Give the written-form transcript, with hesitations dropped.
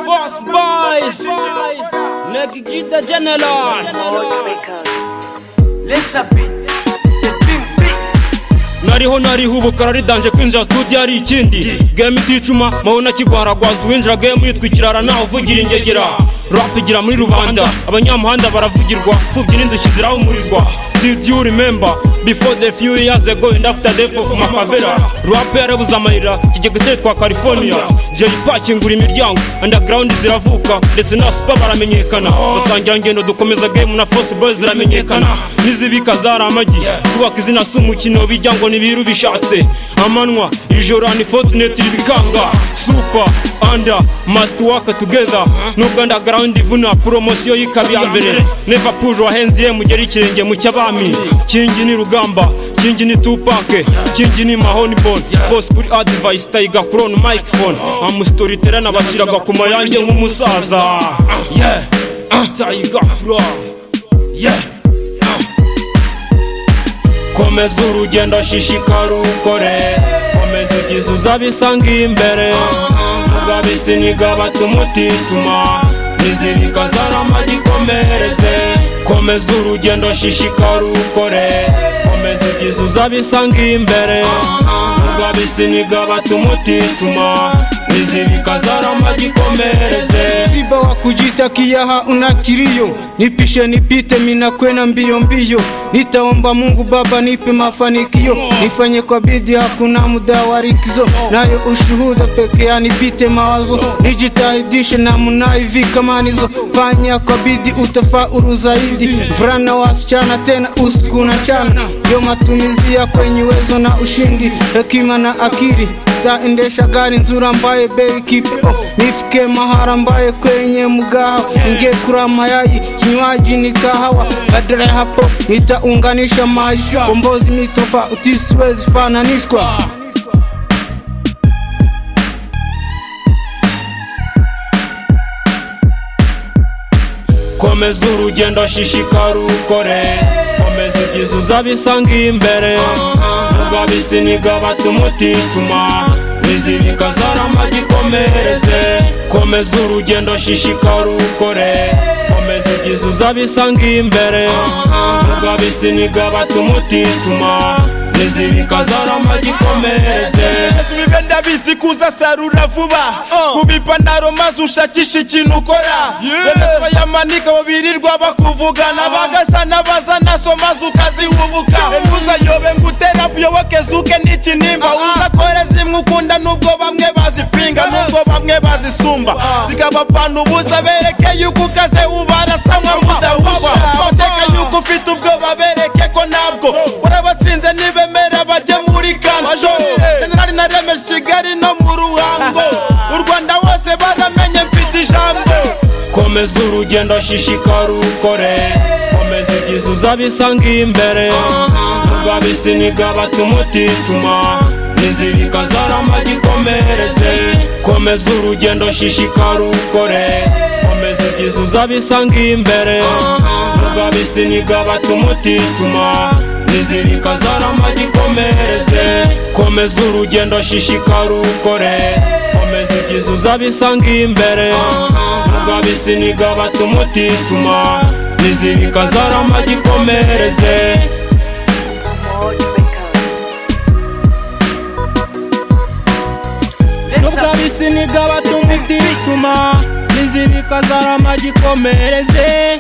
First boys, Negida General. Nariho ubukara ridanje kwinjira studio ari ikindi game iticuma mahona kigwaragwaza winjira game yitwikirara naho uvugira ingegera rap igira muri rubanda abanyamuhanda baravugirwa fubyi n'indushyi zirahumurizwa. Did you remember before the few years ago and after death of Makavera rap yarabuze amayira kigegete twa California Jay pakingura imiryango underground ziravuka ndetse na super baramenyekana basangira ngendo dukomeza game na First Boys ziramenyekana nizibika zara amagi kubaka izina sumukino bijyango nibiru bishatse amanwa ijoro ni fortunate bikanga super under must work together no underground ivuna promotion y'ikabya mbere never push your hands ye mugera ikirenge mu cyabami kingi ni rugamba kingi ni Tupac kingi ni Mahoni Bone Force kuri advice Tiger Crown microphone am storyteller nabashiraga ku mayange nk'umusaza yeah Tiger Crown yeah komeza urugendo shishikara ukore komeza ibyiza uzabisanga imbere ugabisi nigabata umutima nizibika zarama gikomereze komeza urugendo shishikara ukore komeza ibyiza uzabisanga imbere ugabisi nigabata umutima nizibika zarama gikomereze siba wakujita kiyaha unakiriyo nipishe nipite mina kwena mbio mbio nitaomba Mungu Baba nipe mafanikio nifanye kwa bidii hakuna muda wa likizo nayo ushuhuda peke yanipite mawazo nijitahidishe na munaivi kama nizo fanya kwa bidii utafaulu zaidi vrana wasichana tena usiku na chana yo matumizi ya kwenye uwezo na ushindi hekima na akili taendesha gari nzuri ambaye bei kipe nifike mahara ambaye kwenye mgahawa ingekula mayai kinywaji ni kahawa badala hapo nitaunganisha maisha kombozi mitofauti siwezi fananishwa. Komeza urugendo shishikara ukore komeza ibyiza uzabisanga imbere ugabisi nigabata umutima nizibika zarama gikomereze komeza urugendo shishikara ukore komeza ibyiza uzabisanga imbere ugabisi nigabata umutima nizibika zarama gikomereze Subibenda bisikuza sarura vuba kubipantaro maze ushakisha ikintu ukora bemeza bayamanika babirirwa bakuvugana bagasana bazana so maze ukazihubuka uzayobe ngutera buyoboke zuke n'ikinimba uzakore zimwe ukunda nubwo bamwe bazipinga nubwo bamwe bazisumba zikabapfana ubusa bereke yuko ukaze ubarasamwa mudahusha bateka yuko ufite ubwoba bereke ko ntabwo urabatsinze nibemera bajye muri kana generali naremeje Kigali no mu Ruhango u Rwanda wose baramenye mfite ijambo komeza urugendo shishikara ukore komeza ibyiza uzabisanga imbere ugabisi nigabata umutima nizibika zarama gikomereze komeza urugendo shishikara ukore komeza ibyiza uzabisanga imbere ugabisi nigabata umutima nizibika zarama gikomereze komeza urugendo shishikara ukore komeza ibyiza uzabisanga imbere ugabisi nigabata umutima nizibika zarama gikomereze ugabisi nigabata umutima nizibika zarama gikomereze